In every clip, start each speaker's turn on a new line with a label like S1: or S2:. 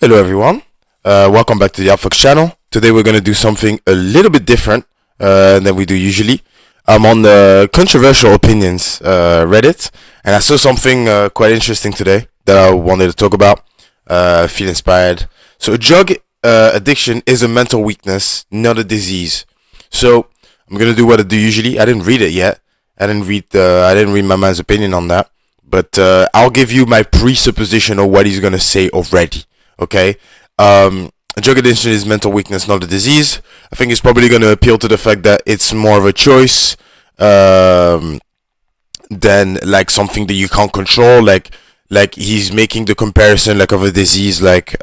S1: Hello everyone, welcome back to the Outfox channel. Today we're going to do something a little bit different than we do usually. I'm on the controversial opinions Reddit, and I saw something quite interesting today that I wanted to talk about. Feel inspired. So drug addiction is a mental weakness, not a disease. So I'm going to do what I do usually. I didn't read it yet. I didn't read my man's opinion on that. But I'll give you my presupposition of what he's going to say already. Okay. Drug addiction is mental weakness, not a disease. I think he's probably going to appeal to the fact that it's more of a choice than like something that you can't control. Like he's making the comparison like of a disease, like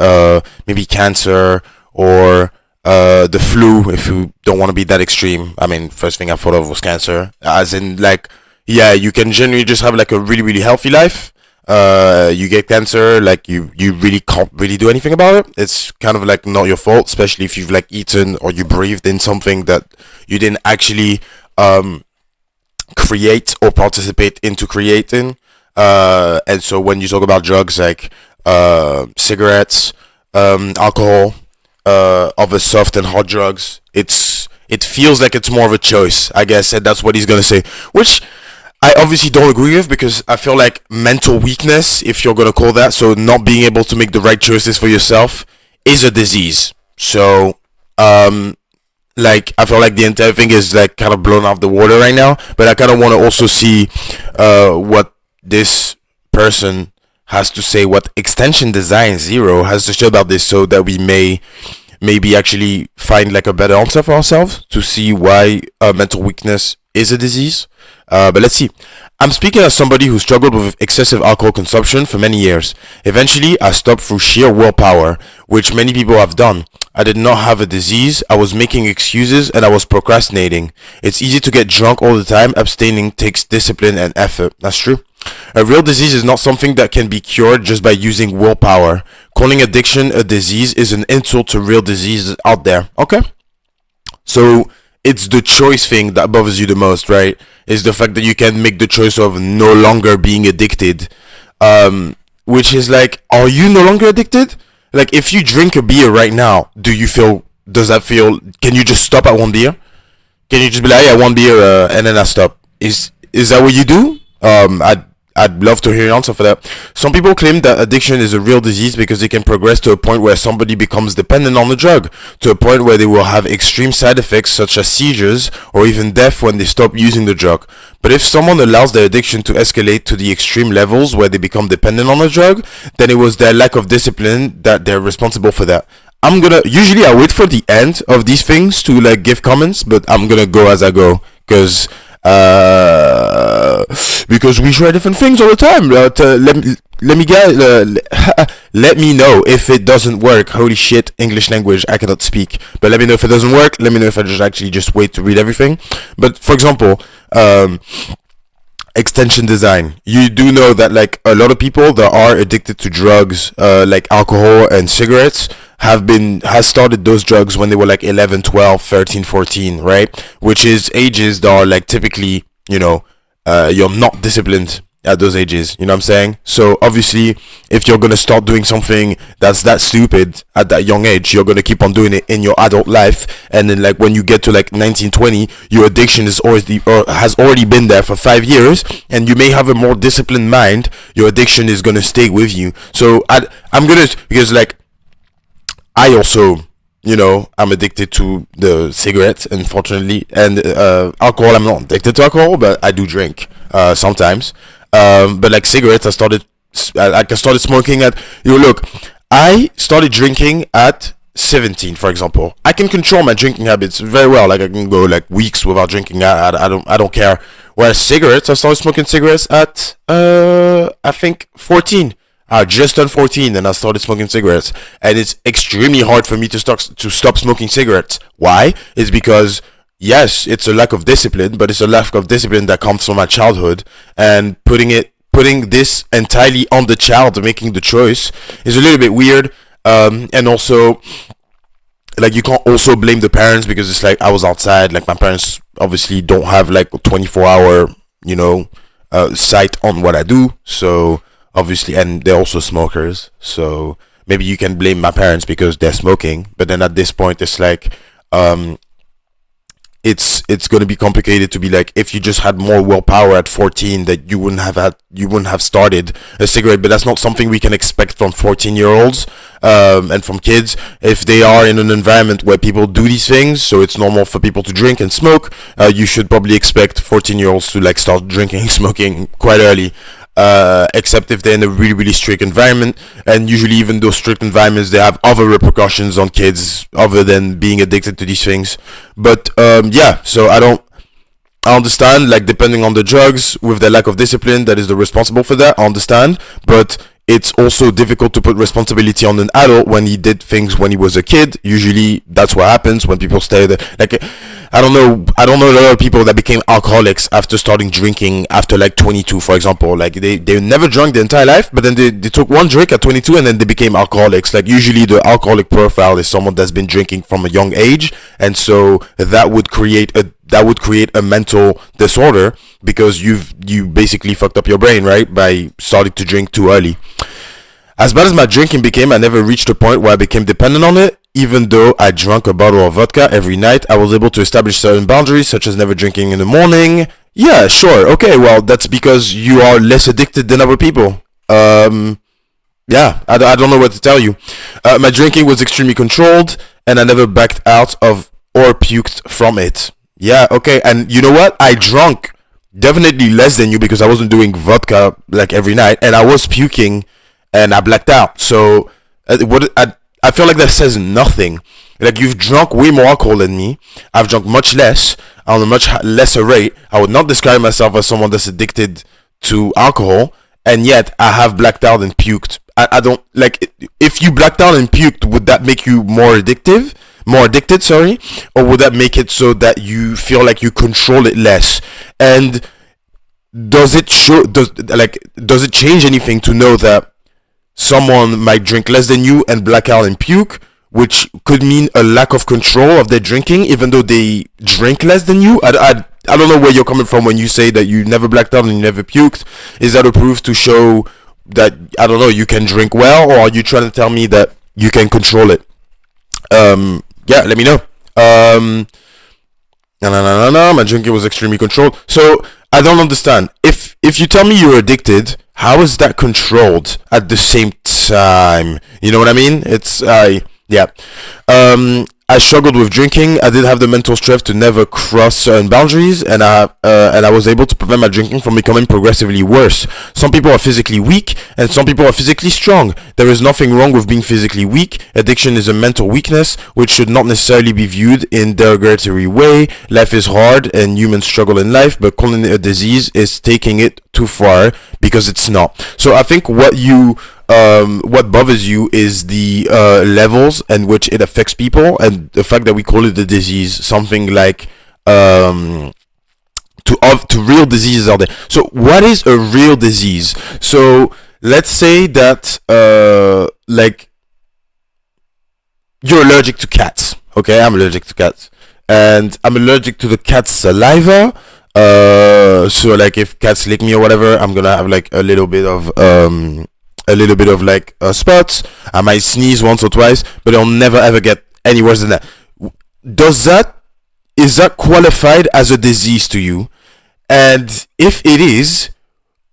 S1: maybe cancer or the flu. If you don't want to be that extreme, I mean, first thing I thought of was cancer. As in, like, yeah, you can generally just have like a really healthy life. You get cancer, like you really can't really do anything about it. It's kind of like not your fault, especially if you've like eaten or you breathed in something that you didn't actually create or participate into creating. And so when you talk about drugs like cigarettes, alcohol, other soft and hard drugs, it feels like it's more of a choice, I guess, and that's what he's gonna say, which I obviously don't agree with, because I feel like mental weakness, if you're gonna call that, so not being able to make the right choices for yourself, is a disease. So, like, I feel like the entire thing is like kind of blown out of the water right now. But I kind of want to also see what this person has to say, what Extension Design Zero has to show about this, so that we may maybe actually find like a better answer for ourselves to see why mental weakness is a disease. But let's see. I'm speaking as somebody who struggled with excessive alcohol consumption for many years. Eventually, I stopped through sheer willpower, which many people have done. I did not have a disease. I was making excuses and I was procrastinating. It's easy to get drunk all the time. Abstaining takes discipline and effort. That's true. A real disease is not something that can be cured just by using willpower. Calling addiction a disease is an insult to real diseases out there. Okay? So it's the choice thing that bothers you the most, right? Is the fact that you can make the choice of no longer being addicted. Which is like, are you no longer addicted? Like, if you drink a beer right now, does that feel, can you just stop at one beer? Can you just be like, yeah, one beer, and then I stop? Is that what you do? I'd love to hear an answer for that. Some people claim that addiction is a real disease because it can progress to a point where somebody becomes dependent on the drug, to a point where they will have extreme side effects such as seizures or even death when they stop using the drug. But if someone allows their addiction to escalate to the extreme levels where they become dependent on the drug, then it was their lack of discipline that they're responsible for that. Usually I wait for the end of these things to like give comments, but I'm gonna go as I go, because we try different things all the time. Let me know if it doesn't work. Holy shit, English language, I cannot speak. But let me know if it doesn't work. Let me know if I just wait to read everything. But for example, Extension Design, you do know that like a lot of people that are addicted to drugs, like alcohol and cigarettes, has started those drugs when they were like 11, 12, 13, 14, right? Which is ages that are like typically, you're not disciplined at those ages, you know what I'm saying? So obviously, if you're gonna start doing something that's that stupid at that young age, you're gonna keep on doing it in your adult life, and then like when you get to like 19, 20, your addiction is has already been there for 5 years, and you may have a more disciplined mind. Your addiction is gonna stay with you. So because like I also, I'm addicted to the cigarettes, unfortunately, and alcohol. I'm not addicted to alcohol, but I do drink sometimes. But like cigarettes, I started smoking at. Look, I started drinking at 17, for example. I can control my drinking habits very well. Like I can go like weeks without drinking. I don't care. Whereas cigarettes, I started smoking cigarettes at I think 14. I just turned 14 and I started smoking cigarettes, and it's extremely hard for me to stop smoking cigarettes. Why? It's because yes, it's a lack of discipline, but it's a lack of discipline that comes from my childhood, and putting this entirely on the child making the choice is a little bit weird. And also, like, you can't also blame the parents, because it's like I was outside. Like, my parents obviously don't have like a 24-hour, sight on what I do. So obviously, and they're also smokers. So maybe you can blame my parents because they're smoking, but then at this point it's like, um it's going to be complicated to be like, if you just had more willpower at 14, that you wouldn't have started a cigarette. But that's not something we can expect from 14-year-olds, and from kids. If they are in an environment where people do these things, so it's normal for people to drink and smoke, you should probably expect 14-year-olds to like start drinking smoking quite early. Except if they're in a really, really strict environment, and usually even those strict environments, they have other repercussions on kids other than being addicted to these things. But yeah, so I understand, like, depending on the drugs, with the lack of discipline that is the responsible for that, I understand. But it's also difficult to put responsibility on an adult when he did things when he was a kid. Usually that's what happens when people stay there. Like, I don't know a lot of people that became alcoholics after starting drinking after like 22, for example. Like, they never drank their entire life, but then they took one drink at 22 and then they became alcoholics. Like, usually the alcoholic profile is someone that's been drinking from a young age, and so that would create a mental disorder, because you basically fucked up your brain, right, by starting to drink too early. As bad as my drinking became, I never reached a point where I became dependent on it. Even though I drank a bottle of vodka every night, I was able to establish certain boundaries, such as never drinking in the morning. Yeah, sure, okay, well, that's because you are less addicted than other people. Yeah, I don't know what to tell you. My drinking was extremely controlled, and I never backed out of or puked from it. Yeah, okay, and you know what? I drank definitely less than you, because I wasn't doing vodka like every night, and I was puking, and I blacked out. So, I feel like that says nothing. Like, you've drunk way more alcohol than me. I've drunk much less, on a much lesser rate. I would not describe myself as someone that's addicted to alcohol, and yet I have blacked out and puked. I don't, like, if you blacked out and puked, would that make you more addicted, sorry, or would that make it so that you feel like you control it less? And does it change anything to know that someone might drink less than you and black out and puke, which could mean a lack of control of their drinking, even though they drink less than you? I don't know where you're coming from when you say that you never blacked out and you never puked. Is that a proof to show that, I don't know, you can drink well, or are you trying to tell me that you can control it? Yeah, let me know. No, my drinking was extremely controlled. So I don't understand. If you tell me you're addicted, how is that controlled at the same time? You know what I mean? Yeah. I struggled with drinking. I did have the mental strength to never cross certain boundaries, and I was able to prevent my drinking from becoming progressively worse. Some people are physically weak, and some people are physically strong. There is nothing wrong with being physically weak. Addiction is a mental weakness, which should not necessarily be viewed in derogatory way. Life is hard, and humans struggle in life, but calling it a disease is taking it too far, because it's not. So I think what bothers you is the levels in which it affects people, and the fact that we call it a disease, something like to real diseases out there. So what is a real disease? So let's say that like, you're allergic to cats. Okay, I'm allergic to cats, and I'm allergic to the cat's saliva. So like, if cats lick me or whatever, I'm gonna have like a little bit of like spots. I might sneeze once or twice, but I'll never ever get any worse than that. Is that qualified as a disease to you? And if it is,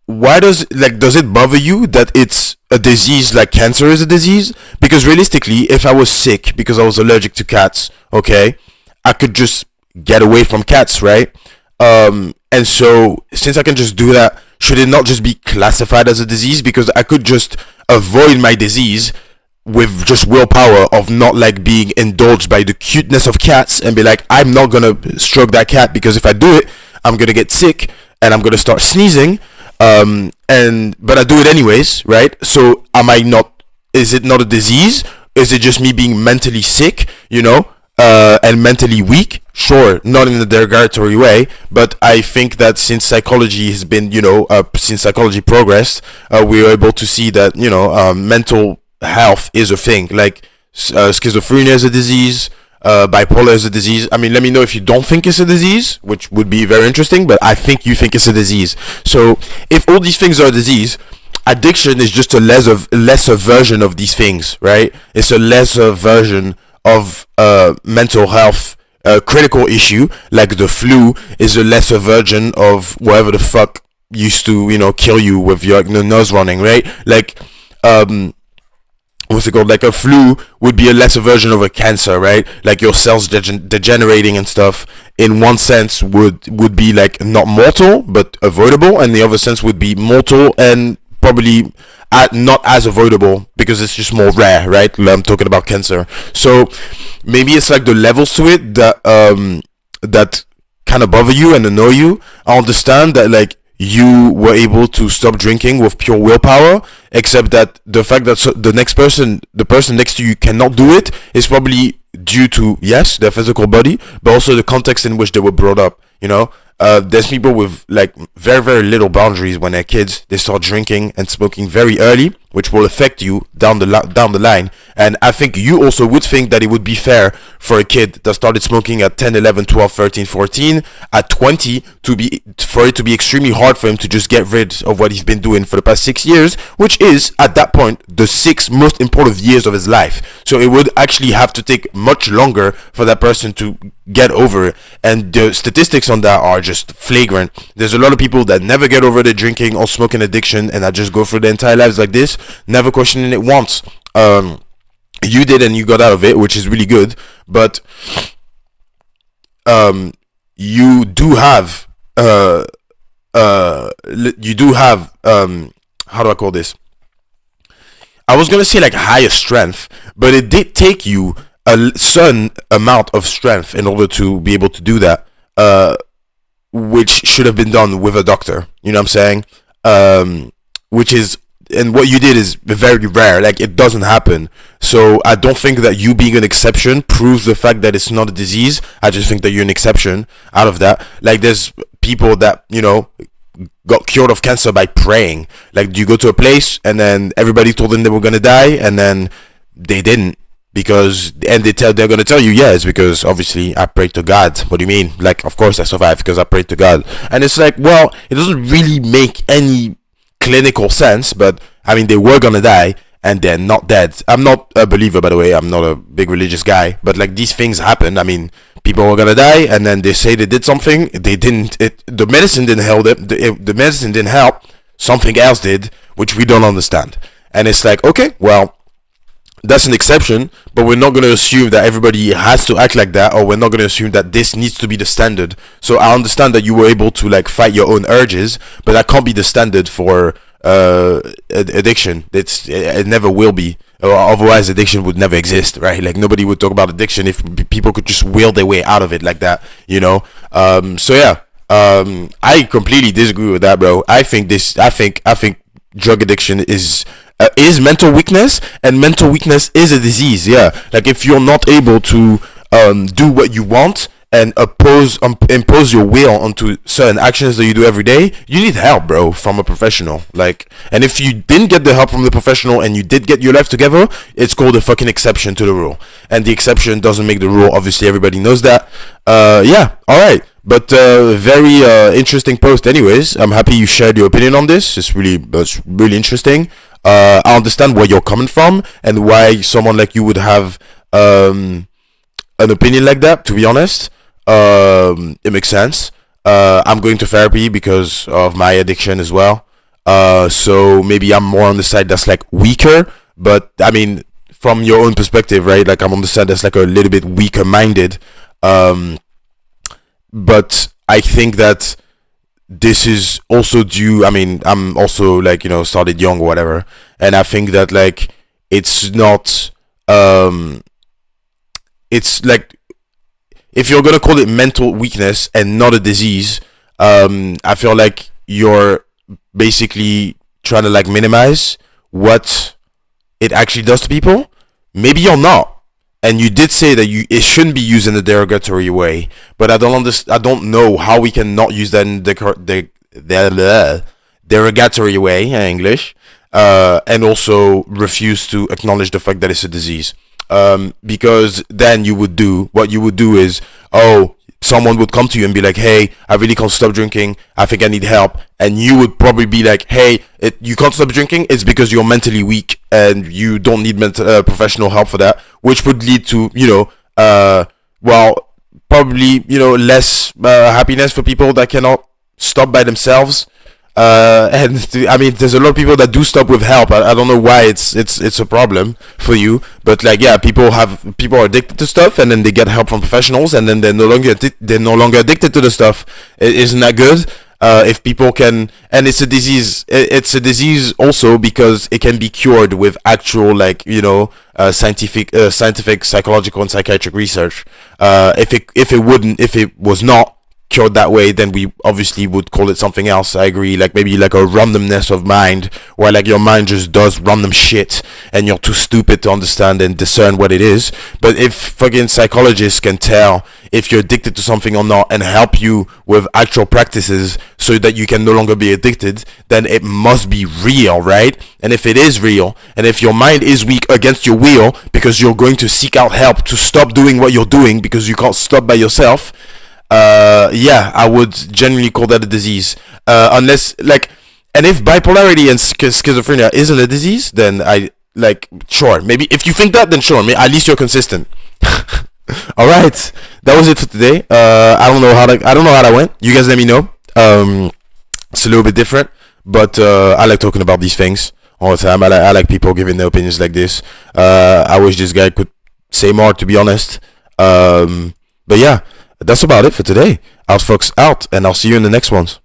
S1: why does it bother you that it's a disease, like cancer is a disease? Because realistically, if I was sick because I was allergic to cats, okay, I could just get away from cats, right? And so, since I can just do that, should it not just be classified as a disease? Because I could just avoid my disease with just willpower of not like being indulged by the cuteness of cats, and be like, I'm not gonna stroke that cat, because if I do it, I'm gonna get sick and I'm gonna start sneezing. But I do it anyways, right? So is it not a disease? Is it just me being mentally sick, and mentally weak? Sure, not in a derogatory way, but I think that since psychology has been, since psychology progressed, we are able to see that, mental health is a thing. Like, schizophrenia is a disease, bipolar is a disease. I mean, let me know if you don't think it's a disease, which would be very interesting, but I think you think it's a disease. So, if all these things are a disease, addiction is just a lesser version of these things, right? It's a lesser version of mental health critical issue, like the flu is a lesser version of whatever the fuck used to, kill you with your nose running, right? Like, what's it called? Like a flu would be a lesser version of a cancer, right? Like your cells degenerating and stuff. In one sense, would be like not mortal but avoidable, and the other sense would be mortal and probably not as avoidable because it's just more rare, right? I'm talking about cancer. So maybe it's like the levels to it that kind of bother you and annoy you. I understand that, like, you were able to stop drinking with pure willpower, except that the fact that the person next to you cannot do it is probably due to, yes, their physical body, but also the context in which they were brought up. There's people with like very, very little boundaries when they're kids. They start drinking and smoking very early, which will affect you down the line. And I think you also would think that it would be fair for a kid that started smoking at 10, 11, 12, 13, 14, at 20, for it to be extremely hard for him to just get rid of what he's been doing for the past 6 years, which is at that point the 6 most important years of his life. So it would actually have to take much longer for that person to get over it. And the statistics on that are just flagrant. There's a lot of people that never get over their drinking or smoking addiction and that just go through their entire lives like this, never questioning it once. You did, and you got out of it, which is really good. But you do have how do I call this? I was gonna say like higher strength, but it did take you a certain amount of strength in order to be able to do that, which should have been done with a doctor. You know what I'm saying? And what you did is very rare. Like, it doesn't happen. So I don't think that you being an exception proves the fact that it's not a disease. I just think that you're an exception out of that. Like, there's people that, got cured of cancer by praying. Like, you go to a place and then everybody told them they were gonna die, and then they didn't, they're gonna tell you, yeah, it's because obviously I prayed to God. What do you mean? Like, of course I survived because I prayed to God. And it's like, well, it doesn't really make any clinical sense, but I mean, they were gonna die and they're not dead. I'm not a believer, by the way. I'm not a big religious guy, but like, these things happen. I mean, people were gonna die and then they say they did something. They didn't. The medicine didn't help them. The medicine didn't help. Something else did, which we don't understand. And it's like, okay, well, that's an exception, but we're not going to assume that everybody has to act like that, or we're not going to assume that this needs to be the standard. So I understand that you were able to like fight your own urges, but that can't be the standard for addiction. It never will be, or otherwise addiction would never exist, right? Like, nobody would talk about addiction if people could just will their way out of it like that, So yeah, I completely disagree with that, bro. I think drug addiction is mental weakness, and mental weakness is a disease. Yeah, like, if you're not able to do what you want and impose your will onto certain actions that you do every day, you need help, bro, from a professional. Like, and if you didn't get the help from the professional and you did get your life together, it's called a fucking exception to the rule, and the exception doesn't make the rule. Obviously, everybody knows that. Yeah, all right. But very interesting post. Anyways, I'm happy you shared your opinion on this. It's really interesting. I understand where you're coming from and why someone like you would have an opinion like that. To be honest, it makes sense. I'm going to therapy because of my addiction as well. So maybe I'm more on the side that's like weaker. But I mean, from your own perspective, right? Like, I'm on the side that's like a little bit weaker minded. But I think that this is also due. I mean, I'm also like, started young or whatever, and I think that like it's not it's like, if you're gonna call it mental weakness and not a disease, I feel like you're basically trying to like minimize what it actually does to people. Maybe you're not. And you did say that it shouldn't be used in a derogatory way, but I don't know how we can not use that in the derogatory way in English, and also refuse to acknowledge the fact that it's a disease. Because then what you would do is, oh, someone would come to you and be like, hey, I really can't stop drinking, I think I need help, and you would probably be like, hey, you can't stop drinking, it's because you're mentally weak and you don't need professional help for that, which would lead to, well, probably, less happiness for people that cannot stop by themselves. And I mean, there's a lot of people that do stop with help. I don't know why it's a problem for you, but like, yeah, people are addicted to stuff, and then they get help from professionals, and then they're no longer addicted to the stuff. Isn't that good? If people can, and it's a disease. It's a disease also because it can be cured with actual, like, scientific, psychological, and psychiatric research. If it was not cured that way, then we obviously would call it something else. I agree, like maybe like a randomness of mind, where like your mind just does random shit and you're too stupid to understand and discern what it is. But if fucking psychologists can tell if you're addicted to something or not and help you with actual practices so that you can no longer be addicted, then it must be real, right? And if it is real, and if your mind is weak against your will because you're going to seek out help to stop doing what you're doing because you can't stop by yourself, yeah, I would generally call that a disease. Unless, like, and if bipolarity and schizophrenia isn't a disease, then sure, maybe if you think that, then sure, at least you're consistent. All right, that was it for today. I don't know how that went. You guys let me know. It's a little bit different, but I like talking about these things all the time. I like people giving their opinions like this. I wish this guy could say more, to be honest. But yeah, that's about it for today. Out, folks, out, and I'll see you in the next ones.